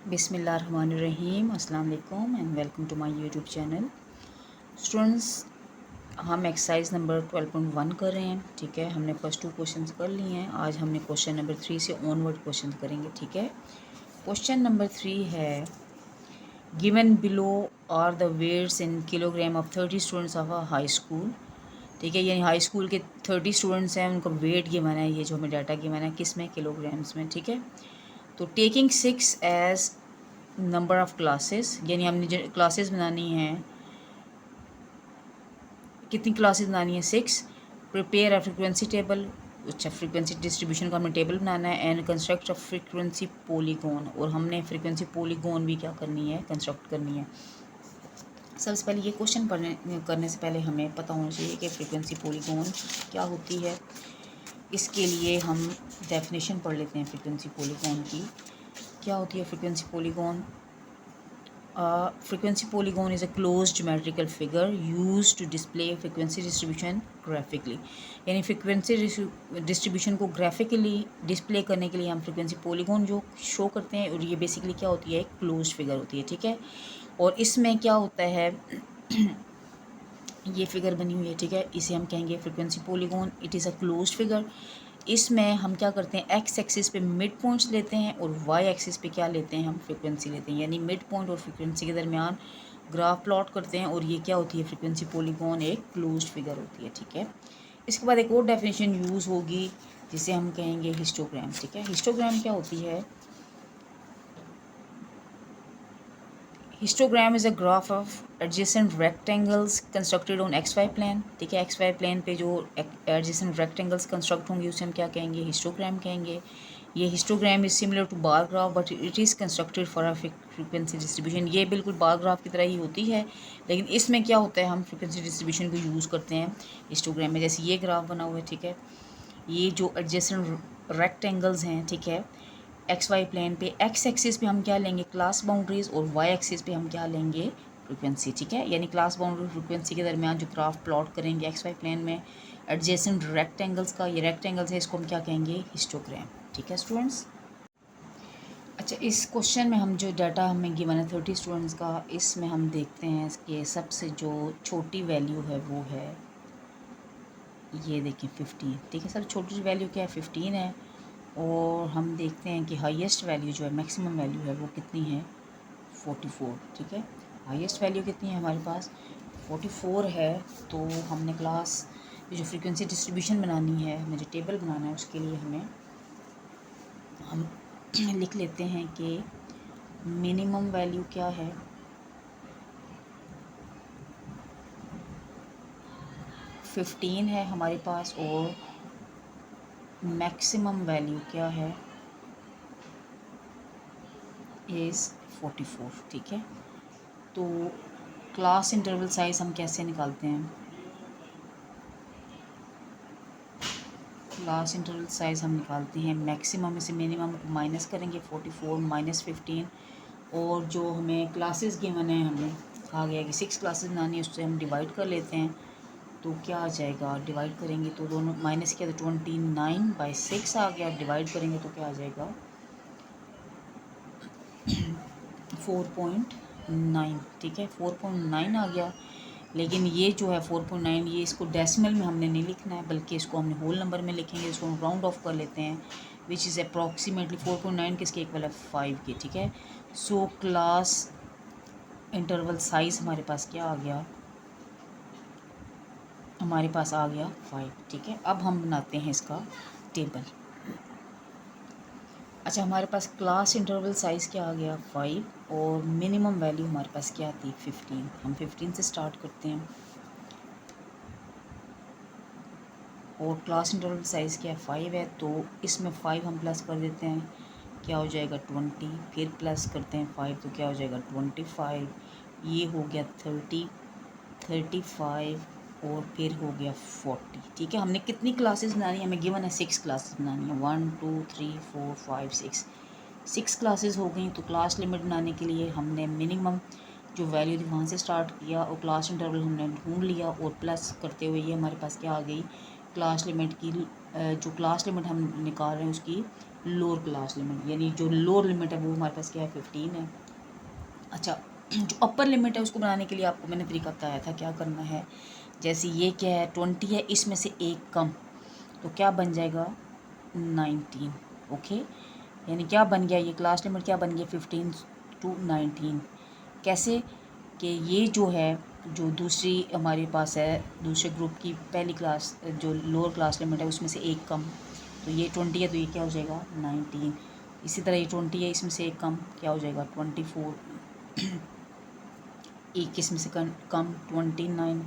बिस्मिल्लाहिर्रहमानिर्रहीम अस्सलाम वालेकुम and welcome to my YouTube channel. Students, हम एक्सरसाइज नंबर 12.1 कर रहे हैं। ठीक है, हमने फर्स्ट 2 क्वेश्चंस कर लिए हैं। आज हमने क्वेश्चन नंबर 3 से ऑनवर्ड क्वेश्चन करेंगे। ठीक है, क्वेश्चन नंबर 3 है given below are the weights in kilogram of 30 students of a high school. ठीक है, यानी हाई स्कूल के 30 स्टूडेंट्स हैं, उनका वेट गिवन है। ये जो हमें डाटा गिवन है किस में, किलोग्राम्स में। ठीक है, तो taking 6 as number of classes, यानी हमने जो क्लासेस बनानी है, कितनी क्लासेस बनानी है, 6। प्रिपेयर अ फ्रीक्वेंसी टेबल, अच्छा फ्रीक्वेंसी डिस्ट्रीब्यूशन का हमें टेबल बनाना है। And construct a frequency polygon, और हमने फ्रीक्वेंसी पोलीगॉन भी क्या करनी है, कंस्ट्रक्ट करनी है। सबसे पहले ये क्वेश्चन करने से पहले हमें पता होना चाहिए कि फ्रीक्वेंसी पोलीगॉन क्या होती है। इसके लिए हम डेफिनेशन पढ़ लेते हैं फ्रीक्वेंसी पोलीगॉन की। क्या होती है frequency polygon? Frequency polygon is a closed geometrical figure used to display frequency distribution graphically। यानी फ्रीक्वेंसी डिस्ट्रीब्यूशन को ग्राफिकली डिस्प्ले करने के लिए हम फ्रीक्वेंसी पॉलीगॉन जो शो करते हैं, और ये बेसिकली क्या होती है, एक क्लोज्ड फिगर होती है। ठीक है, और इसमें क्या होता है ये फिगर बनी हुई है। ठीक है, इसे हम कहेंगे frequency polygon. It is a closed figure. इसमें हम क्या करते हैं, एक्स एक्सिस पे मिड पॉइंट्स लेते हैं और वाई एक्सिस पे क्या लेते हैं, हम फ्रीक्वेंसी लेते हैं। यानी मिड पॉइंट और फ्रीक्वेंसी के दरमियान ग्राफ प्लॉट करते हैं, और ये क्या होती है, फ्रीक्वेंसी पॉलीगॉन एक क्लोज्ड फिगर होती है। ठीक है, इसके बाद एक और डेफिनेशन यूज़ होगी जिसे हम कहेंगे हिस्टोग्राम। ठीक है, हिस्टोग्राम क्या होती है? Histogram is a graph of adjacent rectangles constructed on X Y plane. ठीक है, एक्स वाई प्लेन पे जो एडजेसेंट रेक्टेंगल्स कंस्ट्रक्ट होंगे उसे हम क्या कहेंगे, हिस्टोग्राम कहेंगे। ये histogram is similar to bar graph but it is constructed for a frequency distribution. ये बिल्कुल बार ग्राफ की तरह ही होती है, लेकिन इसमें क्या होता है, हम फ्रीक्वेंसी डिस्ट्रीब्यूशन को यूज़ करते हैं हिस्टोग्राम में। जैसे ये ग्राफ बना हुआ है। ठीक है, ये जो एडजेसेंट रेक्टेंगल्स हैं, ठीक है, एक्स वाई प्लेन पे एक्स एक्सिस पे हम क्या लेंगे, क्लास बाउंड्रीज, और वाई एक्सिस पे हम क्या लेंगे, फ्रीक्वेंसी। ठीक है, यानी क्लास बाउंड्री फ्रीक्वेंसी के दरमियान जो ग्राफ प्लॉट करेंगे एक्स वाई प्लेन में एडजेसेंट रेक्टेंगल्स का, ये रेक्टेंगल्स है, इसको हम क्या कहेंगे, हिस्टोग्राम। ठीक है स्टूडेंट्स, अच्छा इस क्वेश्चन में हम जो डाटा हमें गिवन है 30 स्टूडेंट्स का, इसमें हम देखते हैं कि सबसे जो छोटी वैल्यू है वो है, ये देखिए 15। ठीक है, सर छोटी वैल्यू क्या है, 15 है। और हम देखते हैं कि हाईएस्ट वैल्यू जो है, मैक्सिमम वैल्यू है, वो कितनी है, 44। ठीक है, हाईएस्ट वैल्यू कितनी है हमारे पास, 44 है। तो हमने क्लास जो फ्रीक्वेंसी डिस्ट्रीब्यूशन बनानी है, हमें जो टेबल बनाना है, उसके लिए हम लिख लेते हैं कि मिनिमम वैल्यू क्या है, 15 है हमारे पास, और मैक्सिमम वैल्यू क्या है, इज़ 44। ठीक है, तो क्लास इंटरवल साइज़ हम कैसे निकालते हैं, क्लास इंटरवल साइज़ हम निकालते हैं, मैक्सिमम में से मिनिमम को माइनस करेंगे, 44 माइनस 15, और जो हमें क्लासेस गिवन है, हमें कहा गया कि 6 क्लासेस बनानी है, उससे हम डिवाइड कर लेते हैं। तो क्या आ जाएगा, डिवाइड करेंगे तो दोनों माइनस किया तो 29/6 आ गया, डिवाइड करेंगे तो क्या आ जाएगा, 4.9। ठीक है, 4.9 आ गया। लेकिन ये जो है 4.9, ये इसको डेसिमल में हमने नहीं लिखना है, बल्कि इसको हमने होल नंबर में लिखेंगे। इसको हम राउंड ऑफ कर लेते हैं, विच इज़ अप्रॉक्सीमेटली 4.9 किसके इक्वल है, 5 के। ठीक है, सो क्लास इंटरवल साइज़ हमारे पास क्या आ गया, हमारे पास आ गया 5। ठीक है, अब हम बनाते हैं इसका टेबल। अच्छा, हमारे पास क्लास इंटरवल साइज़ क्या आ गया, 5, और मिनिमम वैल्यू हमारे पास क्या थी, 15। हम 15 से स्टार्ट करते हैं, और क्लास इंटरवल साइज़ क्या है, 5 है। तो इसमें 5 हम प्लस कर देते हैं, क्या हो जाएगा 20, फिर प्लस करते हैं 5 तो क्या हो जाएगा 25, ये हो गया 30, 35, और फिर हो गया 40। ठीक है, हमने कितनी क्लासेस बनानी है, हमें गिवन है 6 क्लासेस बनानी है, 1 2 3 4 5 6 क्लासेस हो गई। तो क्लास लिमिट बनाने के लिए हमने मिनिमम जो वैल्यू थी वहाँ से स्टार्ट किया, और क्लास इंटरवल हमने ढूंढ लिया, और प्लस करते हुए ये हमारे पास क्या आ गई, क्लास लिमिट की जो क्लास लिमिट हम निकाल रहे हैं उसकी लोअर क्लास लिमिट, यानी जो लोअर लिमिट है वो हमारे पास क्या है 15 है। अच्छा, जो अपर लिमिट है उसको बनाने के लिए आपको मैंने तरीका बताया था क्या करना है। जैसे ये क्या है 20 है, इसमें से एक कम, तो क्या बन जाएगा 19। ओके, यानी क्या बन गया, ये क्लास लिमिट क्या बन गया 15 to 19। कैसे कि ये जो है जो दूसरी हमारे पास है दूसरे ग्रुप की पहली क्लास जो लोअर क्लास लिमिट है उसमें से एक कम, तो ये 20 है तो ये क्या हो जाएगा 19। इसी तरह ये 20 है, इसमें से एक कम क्या हो जाएगा 24। 21 में से कम 29,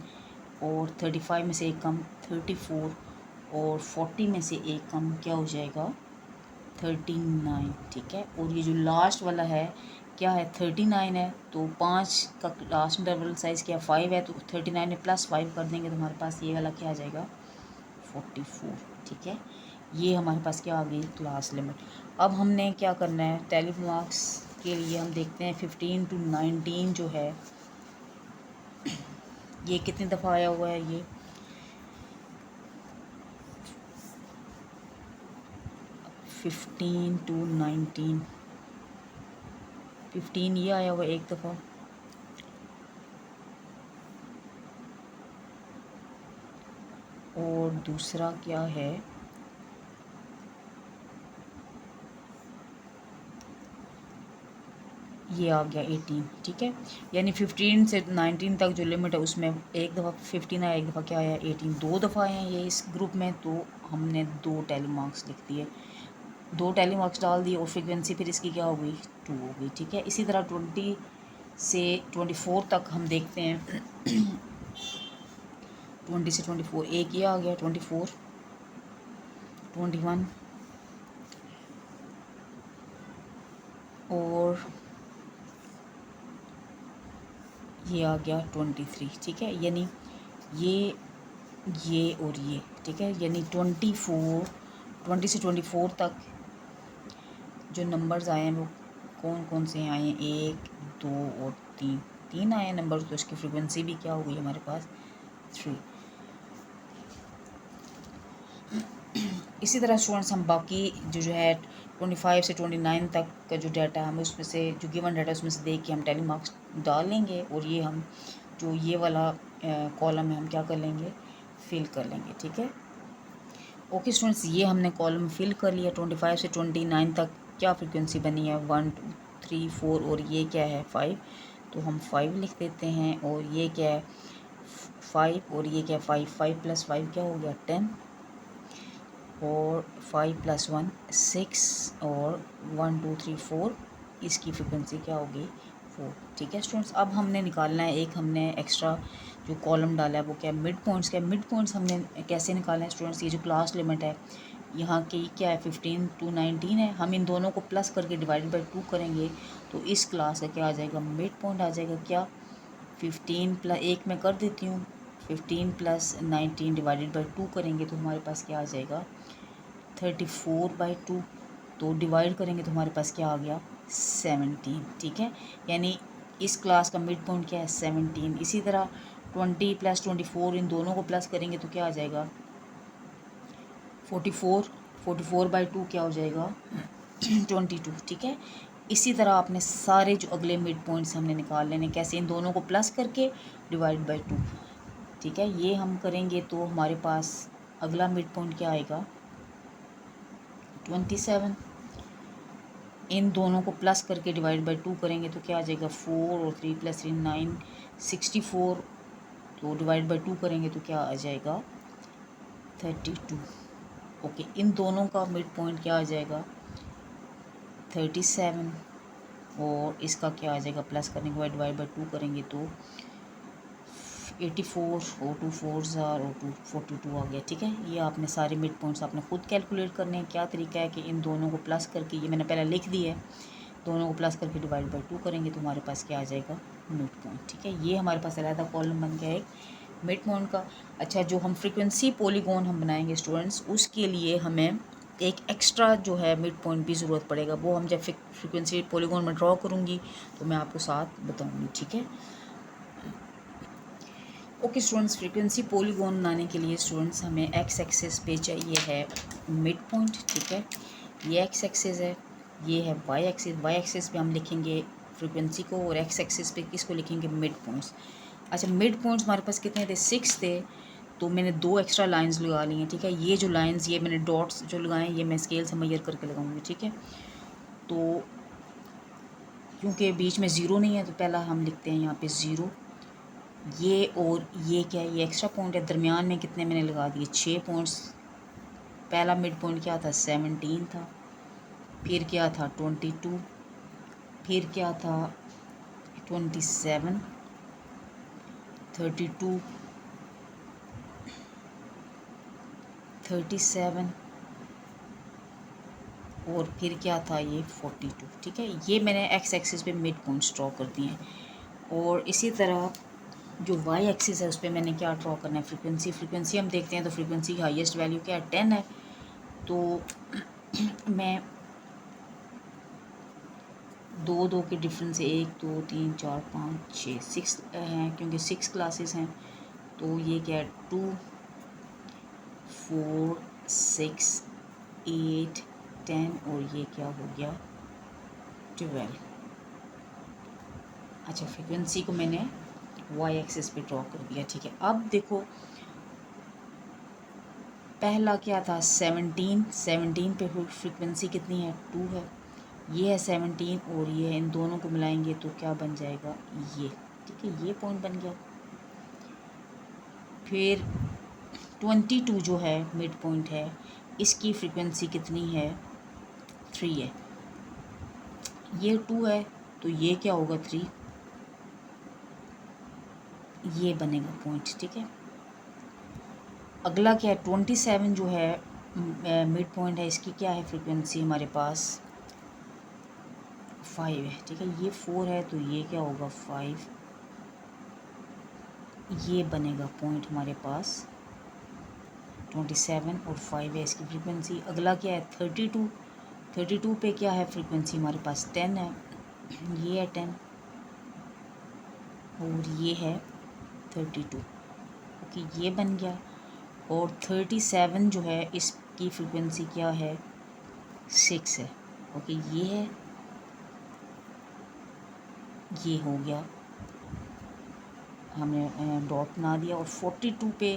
और 35 में से एक कम 34, और 40 में से एक कम क्या हो जाएगा 39। ठीक है, और ये जो लास्ट वाला है क्या है 39 है, तो 5 का लास्ट इंटरवल साइज़ क्या 5 है, तो 39 में +5 कर देंगे तो हमारे पास ये वाला क्या आ जाएगा 44। ठीक है, ये हमारे पास क्या आ गई क्लास लिमिट। अब हमने क्या करना है टेली मार्क्स के लिए हम देखते हैं 15 to 19 जो है ये कितनी दफ़ा आया हुआ है। ये 15 to 19, 15 ये आया हुआ एक दफ़ा, और दूसरा क्या है ये आ गया 18। ठीक है, यानी 15 से 19 तक जो लिमिट है उसमें एक दफ़ा 15 आया, एक दफ़ा क्या आया 18, दो दफ़ा आए हैं ये इस ग्रुप में, तो हमने 2 टेली मार्क्स लिख दिए, 2 टेली मार्क्स डाल दिए, और फ्रीक्वेंसी फिर इसकी क्या हो गई 2 हो गई। ठीक है, इसी तरह 20 से 24 तक हम देखते हैं 20 से 24 एक ये आ गया 24, 21 और ये आ गया 23। ठीक है, यानी ये और ये ठीक है, यानी 20 से 24 तक जो नंबर्स आए हैं वो कौन कौन से आए हैं 1 2 और 3 आए हैं नंबर्स, तो इसकी फ्रीक्वेंसी भी क्या हो गई हमारे पास 3। इसी तरह स्टूडेंट्स हम बाकी जो है 25 से 29 तक का जो डाटा है हम उसमें से जो गिवन डाटा उसमें से देख के हम टेली मार्क्स डालेंगे, और ये हम जो ये वाला कॉलम है हम क्या कर लेंगे फिल कर लेंगे। ठीक है, ओके स्टूडेंट्स, ये हमने कॉलम फिल कर लिया। 25 से 29 तक क्या फ्रीक्वेंसी बनी है 1 2 3 4, और ये क्या है 5, तो हम 5 लिख देते हैं, और ये क्या है 5, और ये क्या 5 5 + 5 क्या हो गया 10, और 5 + 1 6, और 1 2 3 4 इसकी फ्रिक्वेंसी क्या होगी 4। ठीक है स्टूडेंट्स, अब हमने निकालना है एक हमने एक्स्ट्रा जो कॉलम डाला है वो क्या मिड पॉइंट्स क्या मिड पॉइंट्स हमने कैसे निकालना है स्टूडेंट्स। ये जो क्लास लिमिट है यहाँ की क्या है 15 to 19 है, हम इन दोनों को प्लस करके डिवाइडेड बाई 2 करेंगे तो इस क्लास का क्या आ जाएगा मिड पॉइंट आ जाएगा क्या 15 + 1 में कर देती हूँ 15 + 19 डिवाइडेड बाई 2 करेंगे तो हमारे पास क्या आ जाएगा 34/2, तो डिवाइड करेंगे तो हमारे पास क्या आ गया 17। ठीक है, यानी इस क्लास का मिड पॉइंट क्या है 17। इसी तरह 20 + 24 इन दोनों को प्लस करेंगे तो क्या आ जाएगा 44, 44/2 क्या हो जाएगा 22। ठीक है, इसी तरह आपने सारे जो अगले मिड पॉइंट्स हमने निकाल लेने कैसे इन दोनों को प्लस करके डिवाइड बाई 2। ठीक है, ये हम करेंगे तो हमारे पास अगला मिड पॉइंट क्या आएगा 27। इन दोनों को प्लस करके डिवाइड बाई 2 करेंगे तो क्या आ जाएगा 4, और 3 + 3 9 64, तो डिवाइड बाई 2 करेंगे तो क्या आ जाएगा 32। ओके, इन दोनों का मिड पॉइंट क्या आ जाएगा 37, और इसका क्या आ जाएगा प्लस करने के बाद डिवाइड बाई 2 करेंगे तो 84, और 2 4s और 2 42 आ गया। ठीक है, ये आपने सारे मिड पॉइंट्स आपने खुद कैलकुलेट करने हैं। क्या तरीका है कि इन दोनों को प्लस करके ये मैंने पहले लिख दिया है, दोनों को प्लस करके डिवाइड बाई 2 करेंगे तो हमारे पास क्या आ जाएगा मिड पॉइंट। ठीक है, ये हमारे पास अलग कॉलम बन गया एक मिड पॉइंट का। अच्छा, जो हम फ्रीक्वेंसी पॉलीगॉन हम बनाएंगे स्टूडेंट्स उसके लिए हमें एक एक्स्ट्रा जो है मिड पॉइंट भी ज़रूरत पड़ेगा, वो हम जब फ्रीक्वेंसी पॉलीगॉन में ड्रॉ करूँगी तो मैं आपको साथ बताऊँगी। ठीक है, ओके स्टूडेंट्स, फ्रीक्वेंसी पॉलीगॉन बनाने के लिए स्टूडेंट्स हमें एक्स एक्सिस पे चाहिए है मिड पॉइंट। ठीक है, ये एक्स एक्सिस है, ये है वाई एक्सिस। वाई एक्सिस पे हम लिखेंगे फ्रीक्वेंसी को और एक्स एक्सिस पे किसको लिखेंगे, मिड पॉइंट्स। अच्छा मिड पॉइंट्स हमारे पास कितने थे, 6 थे, तो मैंने 2 एक्स्ट्रा लाइंस लगा ली हैं, ठीक है। ये जो लाइंस, ये मैंने डॉट्स जो लगाए ये मैं स्केल से मेजर करके लगाऊंगी, ठीक है। तो क्योंकि बीच में ज़ीरो नहीं है तो पहला हम लिखते हैं यहाँ पे ज़ीरो। ये और ये क्या है, ये एक्स्ट्रा पॉइंट है। दरमियान में कितने मैंने लगा दिए, 6 पॉइंट्स। पहला मिड पॉइंट क्या था, 17 था। फिर क्या था, 22। फिर क्या था, 27, 32, 37 और फिर क्या था, ये 42, ठीक है। ये मैंने एक्स एक्सिस पे मिड पॉइंट्स ड्रॉ कर दिए हैं। और इसी तरह जो वाई एक्सिस है उस पर मैंने क्या ड्रॉ करना है, फ्रीक्वेंसी। फ्रीक्वेंसी हम देखते हैं तो फ्रीक्वेंसी की हाईएस्ट वैल्यू क्या है, 10 है। तो मैं 2 के डिफरेंस से 1 2 3 4 5 6 6 हैं, क्योंकि 6 क्लासेस हैं। तो ये क्या है, 2 4 6 8 10 और ये क्या हो गया, 12। अच्छा फ्रीक्वेंसी को मैंने वाई एक्सिस पे ड्रॉ कर दिया, ठीक है। अब देखो पहला क्या था, 17 पे फ्रीक्वेंसी कितनी है, 2 है। ये है 17 और ये इन दोनों को मिलाएंगे तो क्या बन जाएगा, ये, ठीक है। ये पॉइंट बन गया। फिर 22 जो है मिड पॉइंट है, इसकी फ्रीक्वेंसी कितनी है, 3 है। ये 2 है तो ये क्या होगा, 3। ये बनेगा पॉइंट, ठीक है। अगला क्या है, 27 जो है मिड पॉइंट है, इसकी क्या है फ्रीक्वेंसी हमारे पास, 5 है, ठीक है। ये 4 है तो ये क्या होगा, 5। ये बनेगा पॉइंट हमारे पास, 27 और 5 है इसकी फ्रीक्वेंसी। अगला क्या है, 32 पे क्या है फ्रीक्वेंसी हमारे पास, 10 है। ये है 10 और ये है 32, ओके। ये बन गया। और 37 जो है इसकी फ्रीक्वेंसी क्या है, 6 है, ओके। ये है, ये हो गया, हमने डॉट बना दिया। और 42 पे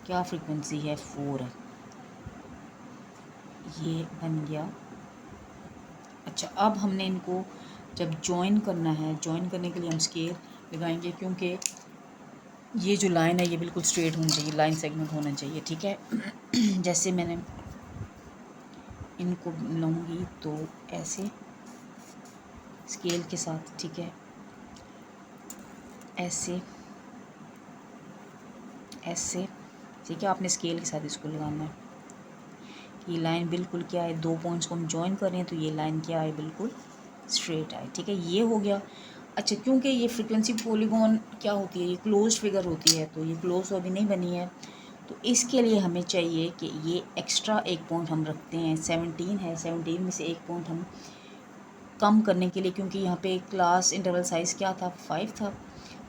क्या फ्रीक्वेंसी है, 4 है, ये बन गया। अच्छा अब हमने इनको जब जॉइन करना है, जॉइन करने के लिए हम स्केल लगाएंगे, क्योंकि ये जो लाइन है ये बिल्कुल स्ट्रेट होनी चाहिए, लाइन सेगमेंट होना चाहिए, ठीक है। जैसे मैंने इनको लूँगी तो ऐसे स्केल के साथ, ठीक है, ऐसे ऐसे, ठीक है। आपने स्केल के साथ इसको लगाना है। ये लाइन बिल्कुल क्या है, 2 पॉइंट्स को हम जॉइन कर रहे हैं तो ये लाइन क्या है, बिल्कुल स्ट्रेट आए, ठीक है। ये हो गया। अच्छा क्योंकि ये फ्रीक्वेंसी पॉलीगॉन क्या होती है, ये क्लोज्ड फिगर होती है, तो ये क्लोज अभी नहीं बनी है, तो इसके लिए हमें चाहिए कि ये एक्स्ट्रा एक पॉइंट हम रखते हैं। 17 है, 17 में से एक पॉइंट हम कम करने के लिए, क्योंकि यहाँ पे क्लास इंटरवल साइज़ क्या था, 5 था,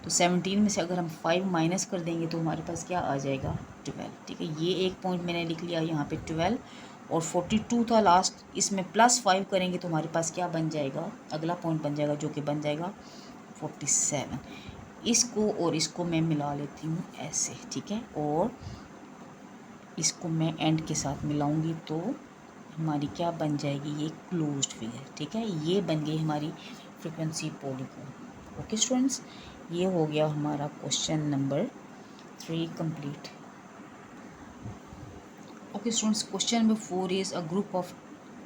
तो 17 में से अगर हम 5 माइनस कर देंगे तो हमारे पास क्या आ जाएगा, 12, ठीक है। ये एक पॉइंट मैंने लिख लिया यहाँ पे 12। और 42 था लास्ट, इसमें +5 करेंगे तो हमारे पास क्या बन जाएगा, अगला पॉइंट बन जाएगा जो कि बन जाएगा 47। इसको और इसको मैं मिला लेती हूँ ऐसे, ठीक है। और इसको मैं एंड के साथ मिलाऊंगी तो हमारी क्या बन जाएगी, ये क्लोज्ड फिगर, ठीक है। ये बन गई हमारी फ्रीक्वेंसी पॉलीगॉन। ओके स्टूडेंट्स, ये हो गया हमारा question number 3 complete. Okay students, question number 4 is a group of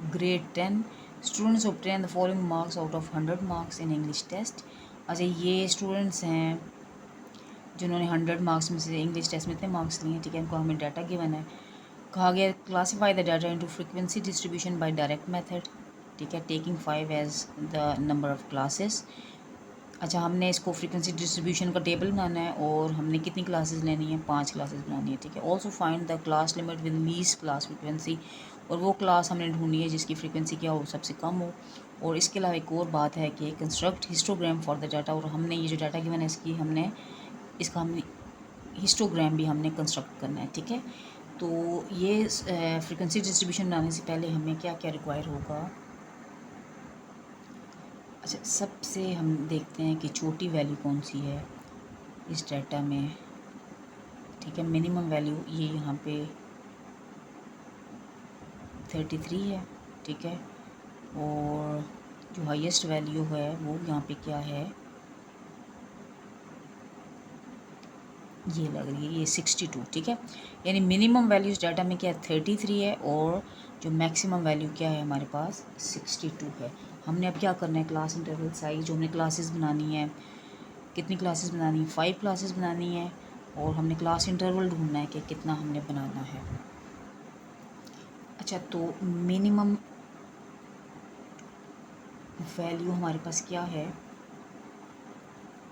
grade 10 students obtain the following marks out of 100 marks in English test। अच्छा ये स्टूडेंट्स हैं जिन्होंने 100 मार्क्स में से इंग्लिश टेस्ट में इतने मार्क्स लिए हैं, ठीक है। इनको हमें डाटा गिवन है, कहा गया classify the data into frequency distribution by direct method, ठीक है, taking 5 as the number of classes. अच्छा हमने इसको फ्रीक्वेंसी डिस्ट्रीब्यूशन का टेबल बनाना है और हमने कितनी क्लासेस लेनी है, 5 क्लासेस बनानी है, ठीक है। Also find the class limit with least class frequency, और वो क्लास हमने ढूंढनी है जिसकी फ्रीक्वेंसी क्या हो, सबसे कम हो। और इसके अलावा एक और बात है कि construct histogram for the data, और हमने ये जो डाटा गिवन है इसका हमने हिस्टोग्राम भी हमने कंस्ट्रक्ट करना है, ठीक है। तो ये फ्रीक्वेंसी डिस्ट्रीब्यूशन बनाने से पहले हमें क्या क्या रिक्वायर होगा। अच्छा, सबसे हम देखते हैं कि छोटी वैल्यू कौन सी है इस डाटा में। ठीक है, मिनिमम वैल्यू ये यहाँ पे 33 है। ठीक है, और जो हाईएस्ट वैल्यू है वो यहाँ पे क्या है, ये लग रही है, ये 62। ठीक है, यानी मिनिमम वैल्यू इस डाटा में क्या है, 33 है, और जो मैक्सिमम वैल्यू क्या है हमारे पास 62 है। हमने अब क्या करना है, क्लास इंटरवल साइज जो हमने क्लासेस बनानी है, कितनी क्लासेस बनानी है, 5 क्लासेस बनानी है, और हमने क्लास इंटरवल ढूंढना है कि कितना हमने बनाना है। अच्छा, तो मिनिमम वैल्यू हमारे पास क्या है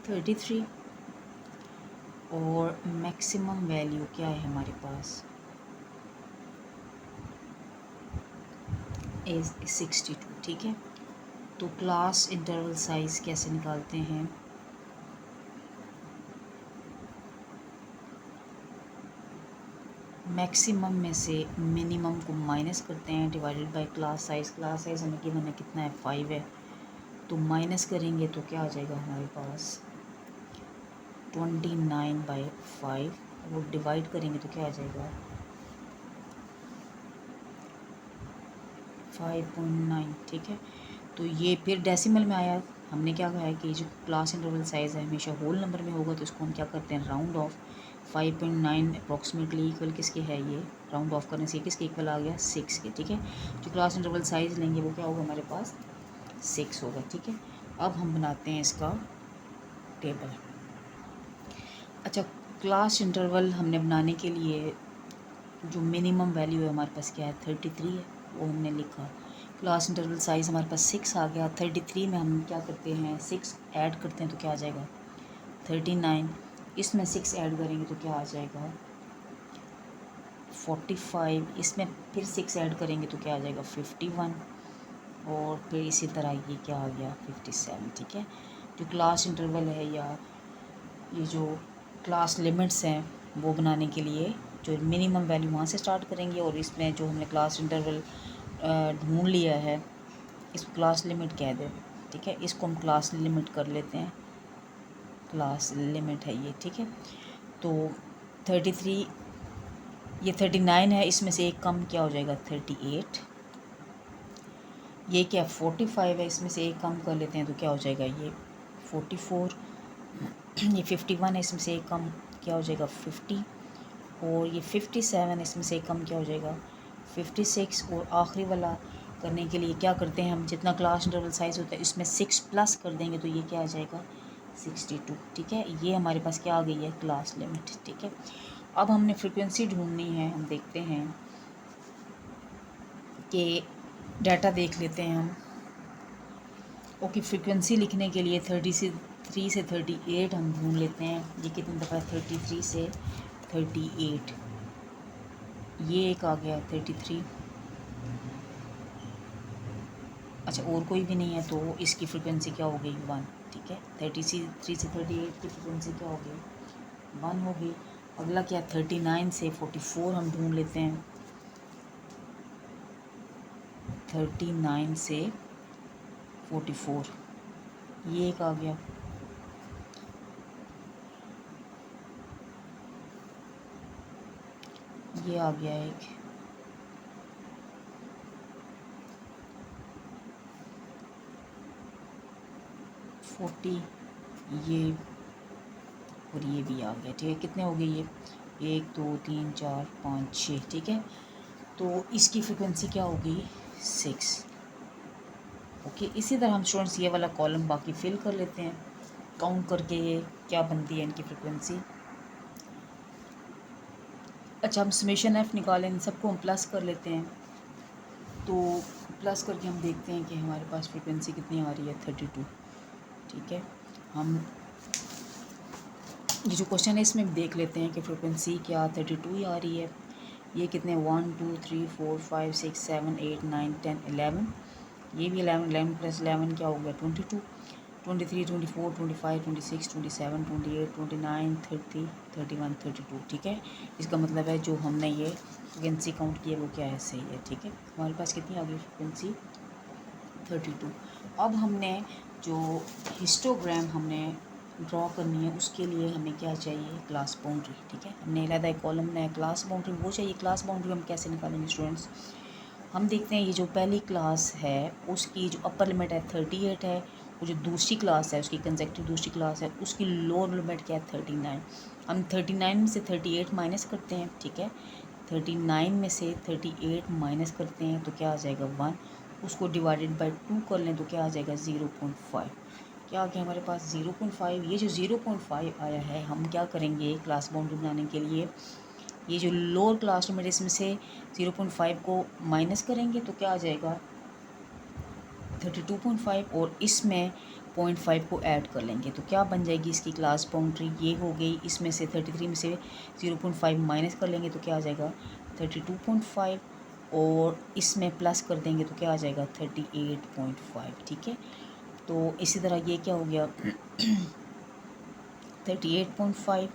33, और मैक्सिमम वैल्यू क्या है हमारे पास इज़ 62। ठीक है, तो क्लास इंटरवल साइज़ कैसे निकालते हैं, मैक्सिमम में से मिनिमम को माइनस करते हैं, divided by class size. Class size हमें गिवन है कितना है, 5 है, तो माइनस करेंगे तो क्या आ जाएगा हमारे पास 29/5, वो डिवाइड करेंगे तो क्या आ जाएगा 5.9। ठीक है, तो ये फिर डेसिमल में आया। हमने क्या कहा है कि जो क्लास इंटरवल साइज़ है हमेशा होल नंबर में होगा, तो इसको हम क्या करते हैं, राउंड ऑफ। 5.9 अप्रॉक्सीमेटली इक्वल किसके है, ये राउंड ऑफ करने से किसके इक्वल आ गया, 6 के। ठीक है, जो क्लास इंटरवल साइज़ लेंगे वो क्या होगा हमारे पास 6 होगा। ठीक है, अब हम बनाते हैं इसका टेबल। अच्छा, क्लास इंटरवल हमने बनाने के लिए जो मिनिमम वैल्यू है हमारे पास क्या है 33 है, वो हमने लिखा। क्लास इंटरवल साइज़ हमारे पास 6 आ गया। 33 में हम क्या करते हैं, 6 ऐड करते हैं तो क्या आ जाएगा 39। इसमें 6 ऐड करेंगे तो क्या आ जाएगा 45। इसमें फिर 6 ऐड करेंगे तो क्या आ जाएगा 51, और फिर इसी तरह ये क्या आ गया 57। ठीक है, जो क्लास इंटरवल है या ये जो क्लास लिमिट्स हैं वो बनाने के लिए जो मिनिमम वैल्यू वहाँ से स्टार्ट करेंगे, और इसमें जो हमने क्लास इंटरवल ढूंढ लिया है इसको क्लास लिमिट कह दें। ठीक है, इसको हम क्लास लिमिट कर लेते हैं, क्लास लिमिट है ये। ठीक है, तो 33, ये 39 है, इसमें से एक कम क्या हो जाएगा 38। ये क्या 45 है, इसमें से एक कम कर लेते हैं तो क्या हो जाएगा ये 44। ये 51 है, इसमें से एक कम क्या हो जाएगा 50, और ये 57 इसमें से कम क्या हो जाएगा 56। और आखिरी वाला करने के लिए क्या करते हैं हम, जितना क्लास इंटरवल साइज़ होता है इसमें 6 प्लस कर देंगे तो ये क्या आ जाएगा 62। ठीक है, ये हमारे पास क्या आ गई है क्लास लिमिट। ठीक है, अब हमने फ्रीक्वेंसी ढूंढनी है। हम देखते हैं कि डाटा देख लेते हैं हम। ओके, फ्रीक्वेंसी लिखने के लिए 33 से 38 हम ढूंढ लेते हैं। ये कितनी दफ़ा 33 से 38, ये एक आ गया 33। अच्छा, और कोई भी नहीं है तो इसकी फ्रीक्वेंसी क्या हो गई 1। ठीक है, 33 से 38 की फ्रीक्वेंसी क्या हो गई 1 हो गई। अगला क्या 39 से 44 हम ढूंढ लेते हैं। 39 से 44 ये एक आ गया। ये आ गया एक। फोर्टी ये, और ये भी आ गया। ठीक है, कितने हो गए ये 1 2 3 4 5 6। ठीक है, तो इसकी फ्रिक्वेंसी क्या होगी 6। ओके, इसी तरह हम स्टूडेंट्स ये वाला कॉलम बाकी फिल कर लेते हैं, काउंट करके ये क्या बनती है इनकी फ्रिक्वेंसी। अच्छा, हम समेशन एफ़ निकालें, इन सबको हम प्लस कर लेते हैं। तो प्लस करके हम देखते हैं कि हमारे पास फ्रिक्वेंसी कितनी आ रही है 32। ठीक है, हम ये जो क्वेश्चन है इसमें देख लेते हैं कि फ्रिक्वेंसी क्या 32 ही आ रही है। ये कितने 1 2 3 4 5 6 7 8 9 10 11, ये भी 11 11 प्लस 11 क्या हो गया 22। 23, 24, 25, 26, 27, 28, 29, 30, 31, 32। ठीक है, इसका मतलब है जो हमने ये फ्रिक्वेंसी काउंट की है वो क्या है, सही है। ठीक है, हमारे पास कितनी आ गई फ्रिक्वेंसी, 32। अब हमने जो हिस्टोग्राम हमने ड्रॉ करनी है उसके लिए हमें क्या चाहिए, क्लास बाउंड्री। ठीक है, हमने अलग कॉलम में क्लास बाउंड्री वो चाहिए। क्लास बाउंड्री हम कैसे निकालेंगे स्टूडेंट्स, हम देखते हैं ये जो पहली क्लास है उसकी जो अपर लिमिट है 38 है, वो जो दूसरी क्लास है उसकी कंसेक्टिव दूसरी क्लास है उसकी लोअर लिमिट क्या है 39। हम 39 में से 38 माइनस करते हैं। ठीक है, 39 में से 38 माइनस करते हैं तो क्या आ जाएगा 1, उसको डिवाइडेड बाय 2 कर लें तो क्या आ जाएगा 0.5। क्या आ गया हमारे पास 0.5। ये जो 0.5 आया है हम क्या करेंगे क्लास बाउंड्री बनाने के लिए, ये जो लोअर क्लास लिमिट इसमें से 0.5 को माइनस करेंगे तो क्या आ जाएगा 32.5 और इसमें 0.5 को ऐड कर लेंगे तो क्या बन जाएगी इसकी क्लास बाउंड्री, ये हो गई। इसमें से 33 में से 0.5 माइनस कर लेंगे तो क्या आ जाएगा 32.5 और इसमें प्लस कर देंगे तो क्या आ जाएगा 38.5। ठीक है, तो इसी तरह ये क्या हो गया 38.5,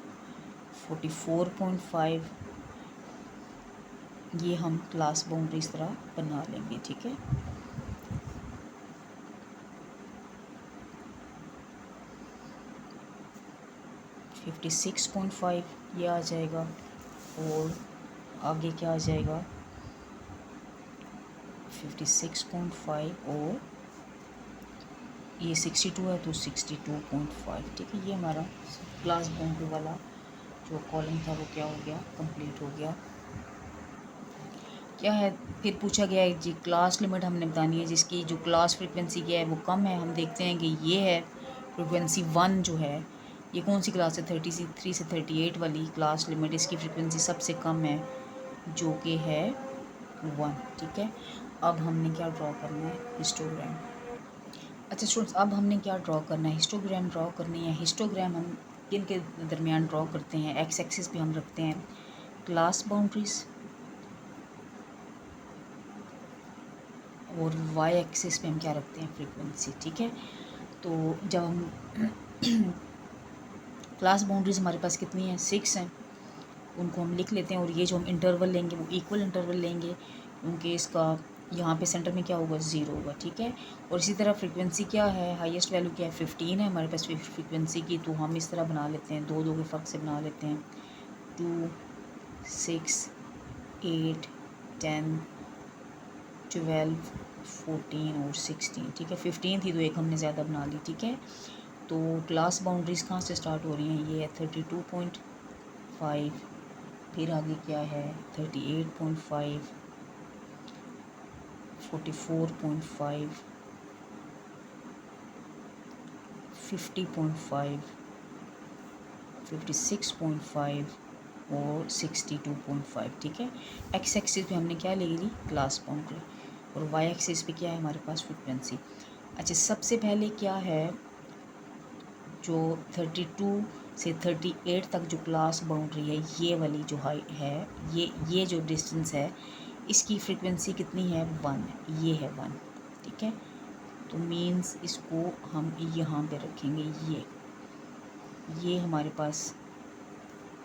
44.5, ये हम क्लास बाउंड्री इस तरह बना लेंगे। ठीक है, फिफ्टी 56.5 ये आ जाएगा और आगे क्या आ जाएगा 56.5 और ये 62 है तो 62.5। ठीक है, ये हमारा क्लास बाउंड्री वाला जो कॉलम था वो क्या हो गया, कंप्लीट हो गया। क्या है फिर पूछा गया है जी क्लास लिमिट हमने बतानी है जिसकी जो क्लास फ्रिक्वेंसी क्या है वो कम है। हम देखते हैं कि ये है फ्रिक्वेंसी 1 जो है, ये कौन सी क्लास है 33 से 38 वाली क्लास लिमिट, इसकी फ्रिक्वेंसी सबसे कम है जो कि है 1। ठीक है, अब हमने क्या ड्रॉ करना है, हिस्टोग्राम। अच्छा स्टूडेंट्स, अब हमने क्या ड्रॉ करना है, हिस्टोग्राम ड्रॉ करनी है। हिस्टोग्राम हम किन के दरमियान ड्रॉ करते हैं, एक्स एक्सिस पे हम रखते हैं क्लास बाउंड्रीज और वाई एक्सिस पे हम क्या रखते हैं, फ्रीक्वेंसी। ठीक है, तो जब हम क्लास बाउंड्रीज हमारे पास कितनी है 6 हैं, उनको हम लिख लेते हैं और ये जो हम इंटरवल लेंगे वो इक्वल इंटरवल लेंगे क्योंकि इसका यहाँ पे सेंटर में क्या होगा 0 होगा। ठीक है, और इसी तरह फ्रीक्वेंसी क्या है, हाईएस्ट वैल्यू क्या है 15 है हमारे पास फ्रीक्वेंसी की, तो हम इस तरह बना लेते हैं, दो के फ़र्क से बना लेते हैं 2, 6, 8, 10, 12, 14 और 16। ठीक है, 15 थी तो एक हमने ज़्यादा बना ली। ठीक है, तो क्लास बाउंड्रीज़ कहाँ से स्टार्ट हो रही हैं, ये है 32.5, फिर आगे क्या है 38.5, 44.5, 50.5, 56.5 और 62.5। ठीक है, एक्स एक्सिस पे हमने क्या ले ली क्लास बाउंड्री और वाई एक्सिस पे क्या है हमारे पास फ्रिक्वेंसी। अच्छा, सबसे पहले क्या है जो 32 से 38 तक जो क्लास बाउंड्री है ये वाली जो हाई है, ये जो डिस्टेंस है इसकी फ्रिक्वेंसी कितनी है 1, ये है 1। ठीक है, तो मीन्स इसको हम यहाँ पे रखेंगे, ये हमारे पास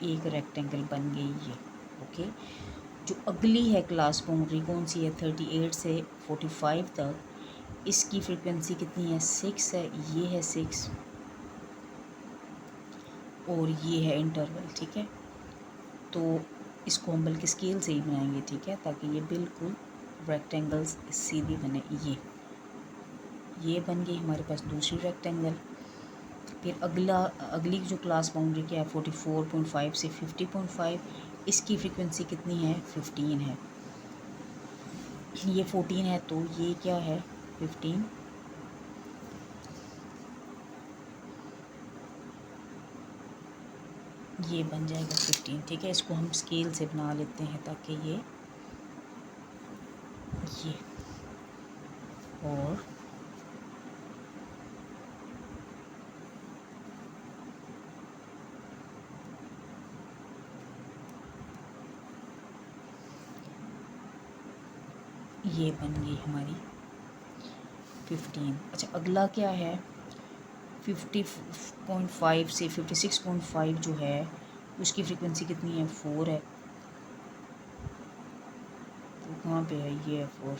एक रेक्टेंगल बन गई ये। ओके, जो अगली है क्लास बाउंड्री कौन सी है 38 से 45 तक, इसकी फ्रिक्वेंसी कितनी है 6 है, ये है 6 और ये है इंटरवल। ठीक है, तो इसको हम बल्कि स्केल से ही बनाएंगे। ठीक है, ताकि ये बिल्कुल रेक्टेंगल्स सीधी बने। ये बन गई हमारे पास दूसरी रेक्टेंगल। फिर अगली जो क्लास बाउंड्री क्या है 44.5 से 50.5, इसकी फ्रीक्वेंसी कितनी है 15 है, ये 14 है तो ये क्या है 15। ये बन जाएगा 15। ठीक है, इसको हम स्केल से बना लेते हैं ताकि ये और ये बन गई हमारी 15। अच्छा, अगला क्या है 50.5 से 56.5 जो है उसकी फ्रीक्वेंसी कितनी है, 4 है। तो कहाँ पे है, ये है 4,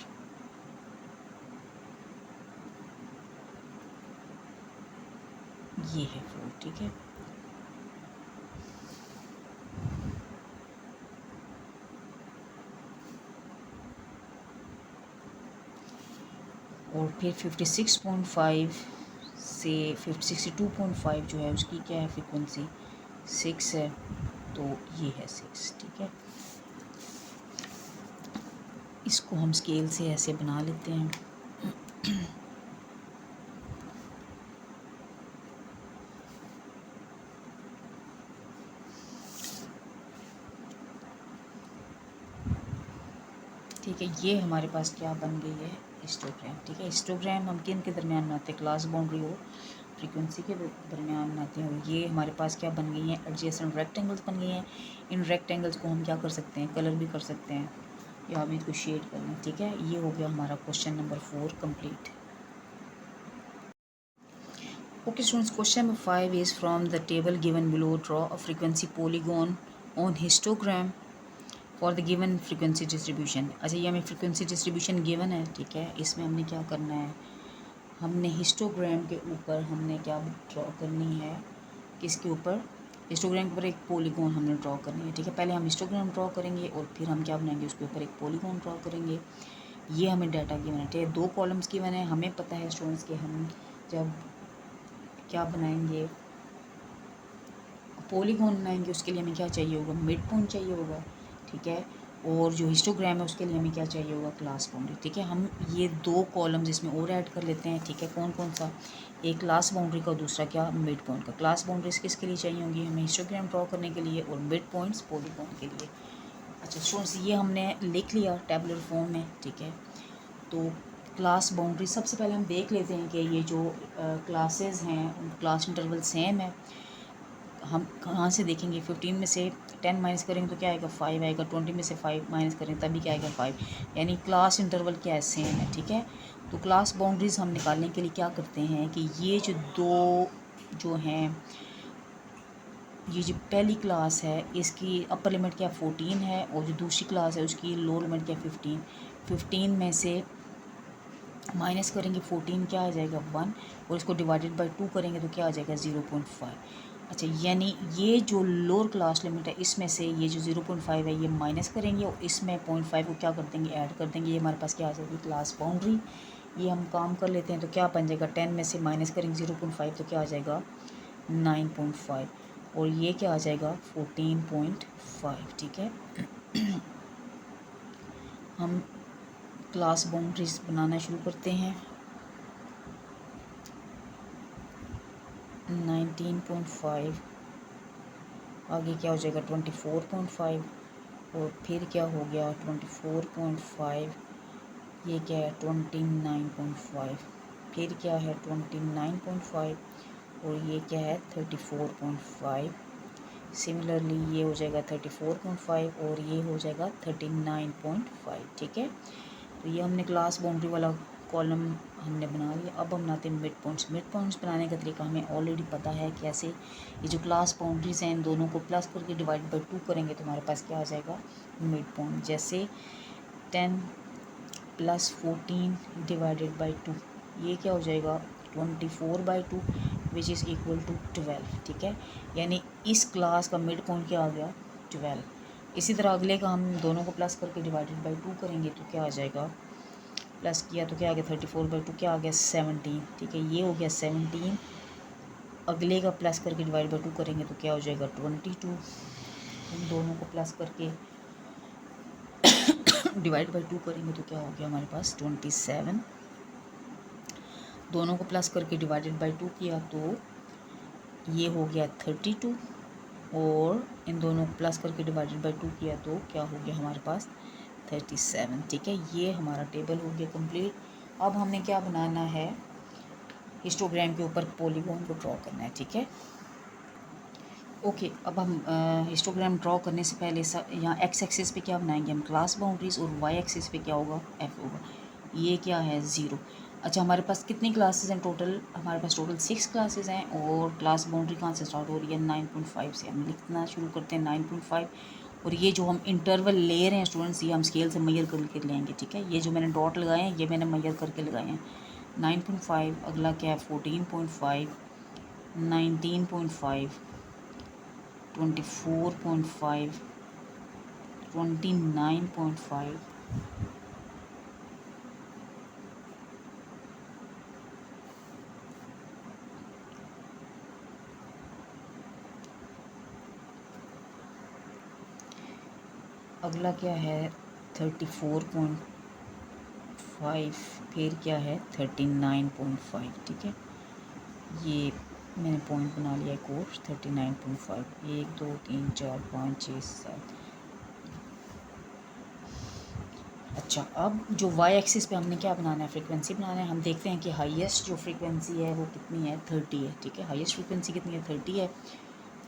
ये है 4, ठीक है। और फिर 56.5 से 62.5 जो है उसकी क्या है फ्रीक्वेंसी, 6 है, तो ये है 6, ठीक है। इसको हम स्केल से ऐसे बना लेते हैं। ठीक है, ये हमारे पास क्या बन गई है, हिस्टोग्राम, ठीक है। हिस्टोग्राम हम किन के दरमियान बनाते हैं, क्लास बाउंड्री और फ्रीक्वेंसी के दरमियान बनाते हैं। और ये हमारे पास क्या बन गई हैं, एडजेसेंट रेक्टेंगल्स बन गई हैं। इन रेक्टेंगल्स को हम क्या कर सकते हैं, कलर भी कर सकते हैं या हम इसको शेड कर लें, ठीक है। ये हो गया हमारा question number 4 complete. Okay students, question number 5 is from the table given below. Draw a frequency polygon on histogram for the given frequency distribution. अच्छा, ये हमें frequency distribution given है, ठीक है। इसमें हमने क्या करना है, हमने हिस्टोग्राम के ऊपर हमने क्या ड्रॉ करनी है, किसके ऊपर, हिस्टोग्राम के ऊपर एक पॉलीगॉन हमने ड्रॉ करनी है, ठीक है। पहले हम हिस्टोग्राम ड्रॉ करेंगे और फिर हम क्या बनाएंगे, उसके ऊपर एक पॉलीगॉन ड्रॉ करेंगे। ये हमें डाटा गिवन है, ठीक है। 2 कॉलम्स गिवन है। हमें पता है स्टूडेंट्स कि हम जब क्या बनाएंगे, पॉलीगॉन बनाएंगे, उसके लिए हमें क्या चाहिए होगा, मिड पॉइंट चाहिए होगा, ठीक है। और जो हिस्टोग्राम है उसके लिए हमें क्या चाहिए होगा, क्लास बाउंड्री, ठीक है। हम ये 2 कॉलम्स इसमें और ऐड कर लेते हैं, ठीक है। कौन कौन सा, एक क्लास बाउंड्री का, दूसरा क्या, मिड पॉइंट का। क्लास बाउंड्रीज किसके लिए चाहिए होंगी, हमें हिस्टोग्राम ड्रॉ करने के लिए, और मिड पॉइंट्स पॉलीगॉन के लिए। अच्छा स्टूडेंट्स, ये हमने लिख लिया टेबुलर फॉर्म में, ठीक है। तो क्लास बाउंड्री सबसे पहले हम देख लेते हैं कि ये जो क्लासेस हैं, क्लास इंटरवल सेम है। हम कहाँ से देखेंगे, 15 में से 10 माइनस करेंगे तो क्या आएगा, 5 आएगा। 20 में से 5 माइनस करेंगे तभी क्या आएगा, 5। यानी क्लास इंटरवल क्या है, सेम है, ठीक है। तो क्लास बाउंड्रीज हम निकालने के लिए क्या करते हैं कि ये जो 2 जो हैं, ये जो पहली क्लास है इसकी अपर लिमिट क्या 14 है, और जो दूसरी क्लास है उसकी लोअर लिमिट क्या 15। 15 में से माइनस करेंगे 14, क्या आ जाएगा 1, और इसको डिवाइडेड बाय 2 करेंगे तो क्या आ जाएगा 0.5। अच्छा, यानी ये जो लोअर क्लास लिमिट है इसमें से ये जो 0.5 है ये माइनस करेंगे और इसमें 0.5 को क्या कर देंगे, ऐड कर देंगे। ये हमारे पास क्या आ जाएगी, क्लास बाउंड्री। ये हम काम कर लेते हैं तो क्या बन जाएगा, 10 में से माइनस करेंगे 0.5 तो क्या आ जाएगा 9.5, और ये क्या आ जाएगा 14.5, ठीक है। हम क्लास बाउंड्रीज बनाना शुरू करते हैं। 19.5, आगे क्या हो जाएगा 24.5, और फिर क्या हो गया 24.5, ये क्या है 29.5, फिर क्या है 29.5, और ये क्या है 34.5। सिमिलरली ये हो जाएगा 34.5 और ये हो जाएगा 39.5, ठीक है। तो ये हमने क्लास बाउंड्री वाला कॉलम हमने बना लिया। अब हम बनाते हैं मिड पॉइंट्स। मिड पॉइंट्स बनाने का तरीका हमें ऑलरेडी पता है कैसे। ये जो क्लास बाउंड्रीज हैं इन दोनों को प्लस करके डिवाइड बाई 2 करेंगे तो हमारे पास क्या आ जाएगा, मिड पॉइंट। जैसे 10 + 14 डिवाइडेड बाई 2, ये क्या हो जाएगा 24/2 विच इज़ इक्वल टू 12, ठीक है। यानी इस क्लास का मिड पॉइंट क्या आ गया 12। इसी तरह अगले का हम दोनों को प्लस करके डिवाइडेड बाई 2 करेंगे तो क्या आ जाएगा, प्लस किया तो क्या आ गया 34/2, क्या आ गया 17, ठीक है। ये हो गया 17। अगले का प्लस करके डिवाइड बाई 2 करेंगे तो क्या हो जाएगा 22। इन दोनों को प्लस करके डिवाइड बाई 2 करेंगे तो क्या हो गया हमारे पास 27। दोनों को प्लस करके डिवाइडेड बाई 2 किया तो ये हो गया 32, और इन दोनों को प्लस करके डिवाइडेड बाई 2 किया तो क्या हो गया हमारे पास 37, ठीक है। ये हमारा टेबल हो गया कंप्लीट। अब हमने क्या बनाना है, हिस्टोग्राम के ऊपर पॉलीगॉन को ड्रॉ करना है, ठीक है। ओके, अब हम हिस्टोग्राम ड्रॉ करने से पहले यहाँ एक्स एक्सिस पे क्या बनाएंगे हम, क्लास बाउंड्रीज, और वाई एक्सिस पे क्या होगा, एफ होगा। ये क्या है 0। अच्छा, हमारे पास कितनी क्लासेस हैं टोटल? हमारे पास टोटल 6 क्लासेस हैं और क्लास बाउंड्री कहाँ से स्टार्ट हो रही है? 9.5 से। हम लिखना शुरू करते हैं 9.5। और ये जो हम इंटरवल ले रहे हैं स्टूडेंट्स, ये हम स्केल से मेजर करके लेंगे, ठीक है। ये जो मैंने डॉट लगाए हैं ये मैंने मेजर करके लगाए हैं। 9.5, अगला क्या है? 14.5, 19.5, 24.5, 29.5, अगला क्या है? 34.5, फिर क्या है? 39.5, ठीक है। ये मैंने पॉइंट बना लिया है कोर्स 39.5। 1 2 3 4 5 6 7। अच्छा, अब जो वाई एक्सिस पे हमने क्या बनाना है? फ्रीक्वेंसी बनाना है। हम देखते हैं कि हाईएस्ट जो फ्रीक्वेंसी है वो कितनी है? 30 है, ठीक है। हाईएस्ट फ्रीक्वेंसी कितनी है? 30 है।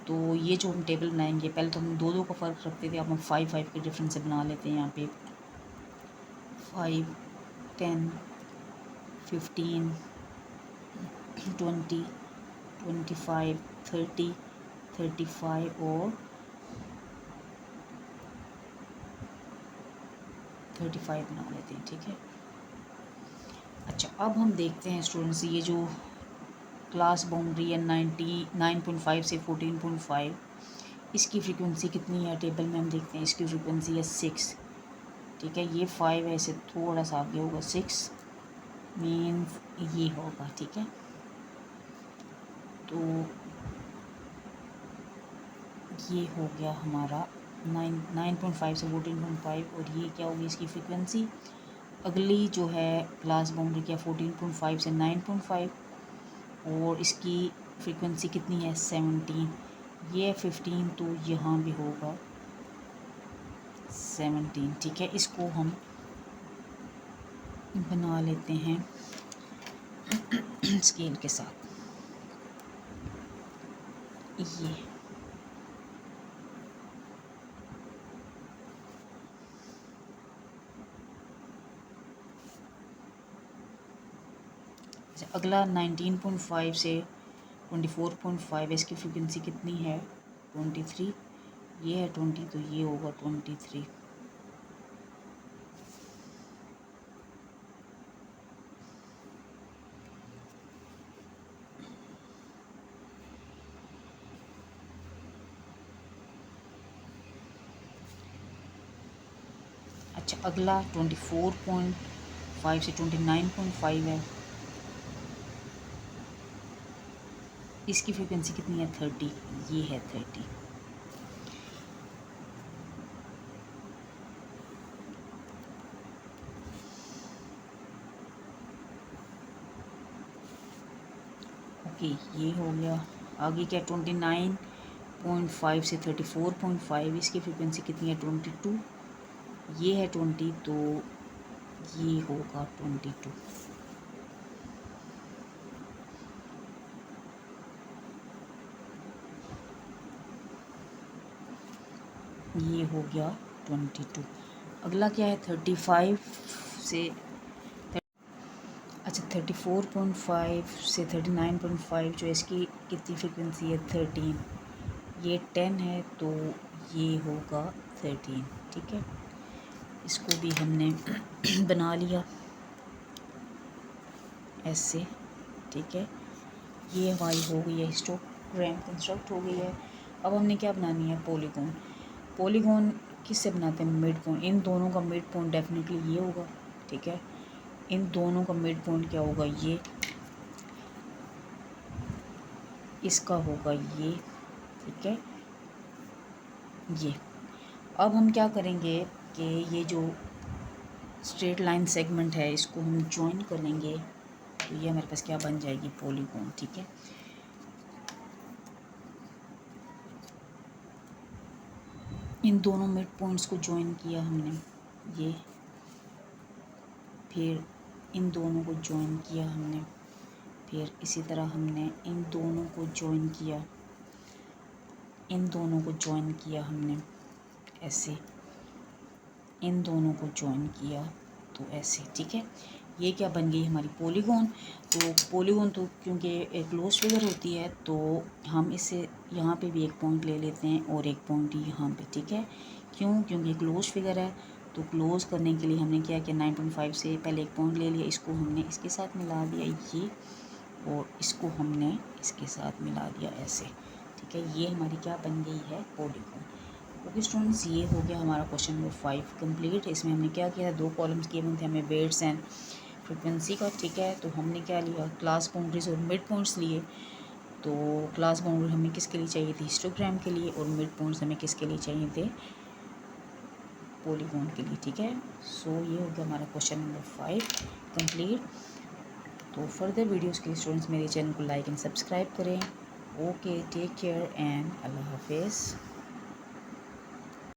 तो ये जो हम टेबल बनाएंगे, पहले तो हम दो दो का फ़र्क रखते थे, अब हम 5 के डिफरेंस से बना लेते हैं। यहाँ पे 5, 10, 15, 20, 25, 30, 35 और 35 बना लेते हैं, ठीक है। अच्छा, अब हम देखते हैं स्टूडेंट्स, ये जो क्लास बाउंड्री है 9.5 से 14.5, इसकी फ्रीक्वेंसी कितनी है? टेबल में हम देखते हैं, इसकी फ्रीक्वेंसी है 6, ठीक है। ये 5 है, इसे थोड़ा सा आगे होगा, 6 मीन्स ये होगा, ठीक है। तो ये हो गया हमारा 9.5 से 14.5, और ये क्या होगी इसकी फ्रीक्वेंसी? अगली जो है क्लास बाउंड्री क्या? 14.5 से 9.5, और इसकी फ्रीक्वेंसी कितनी है? 17। ये 15, तो यहाँ भी होगा 17, ठीक है। इसको हम बना लेते हैं स्केल के साथ। ये अगला 19.5 से 24.5, इसकी फ्रीक्वेंसी कितनी है? 23। ये है 20, तो ये होगा 23। अच्छा, अगला 24.5 से 29.5 है, इसकी फ्रीक्वेंसी कितनी है? 30। ये है 30। ओके, ये हो गया। आगे क्या? 29.5 से 34.5, इसकी फ्रीक्वेंसी कितनी है? 22। ये है 20, तो ये होगा 22। ये हो गया 22। अगला क्या है? 35 से अच्छा 34.5 से 39.5, जो इसकी कितनी फ्रीक्वेंसी है? 13। ये 10 है, तो ये होगा 13, ठीक है। इसको भी हमने बना लिया ऐसे, ठीक है। ये हमारी हो गई है हिस्टोग्राम कंस्ट्रक्ट हो गई है। अब हमने क्या बनानी है? पॉलीगॉन। पॉलीगॉन किससे बनाते हैं? Mid point. इन दोनों का मिड पॉइंट डेफिनेटली ये होगा, ठीक है। इन दोनों का मिड पॉइंट क्या होगा? ये, इसका होगा ये, ठीक है। ये अब हम क्या करेंगे कि ये जो स्ट्रेट लाइन सेगमेंट है इसको हम ज्वाइन करेंगे, तो ये हमारे पास क्या बन जाएगी? पॉलीगॉन, ठीक है। इन दोनों मिड पॉइंट्स को ज्वाइन किया हमने, ये, फिर इन दोनों को ज्वाइन किया हमने, फिर इसी तरह हमने इन दोनों को ज्वाइन किया, इन दोनों को ज्वाइन किया हमने ऐसे, इन दोनों को ज्वाइन किया तो ऐसे, ठीक है। ये क्या बन गई हमारी पॉलीगॉन। तो पॉलीगॉन तो क्योंकि एक क्लोज फिगर होती है तो हम इसे यहाँ पे भी एक पॉइंट ले लेते हैं और एक पॉइंट यहाँ पे, ठीक है। क्यों? क्योंकि क्लोज फिगर है तो क्लोज करने के लिए हमने क्या किया, 9.5 से पहले एक पॉइंट ले लिया, इसको हमने इसके साथ मिला दिया ये, और इसको हमने इसके साथ मिला दिया ऐसे, ठीक है। ये हमारी क्या बन गई है, पॉलीगॉन। ओके स्टूडेंट्स, ये हो गया हमारा क्वेश्चन नंबर 5 कंप्लीट। इसमें हमने क्या किया, 2 कॉलम्स किए हुए थे हमें वेट्स एंड फ्रिक्वेंसी का, ठीक है। तो हमने क्या लिया, क्लास बाउंड्रीज और मिड पॉइंट्स लिए। तो क्लास बाउंड्री हमें किसके लिए चाहिए थी, हिस्टोग्राम के लिए, और मिड पॉइंट्स हमें किसके लिए चाहिए थे, पॉलीगॉन के लिए, ठीक है। सो ये हो गया हमारा क्वेश्चन नंबर 5 कंप्लीट। तो फर्दर वीडियोज़ के लिए स्टूडेंट्स मेरे चैनल को लाइक एंड सब्सक्राइब करें। ओके, टेक केयर एंड अल्लाह हाफिज़।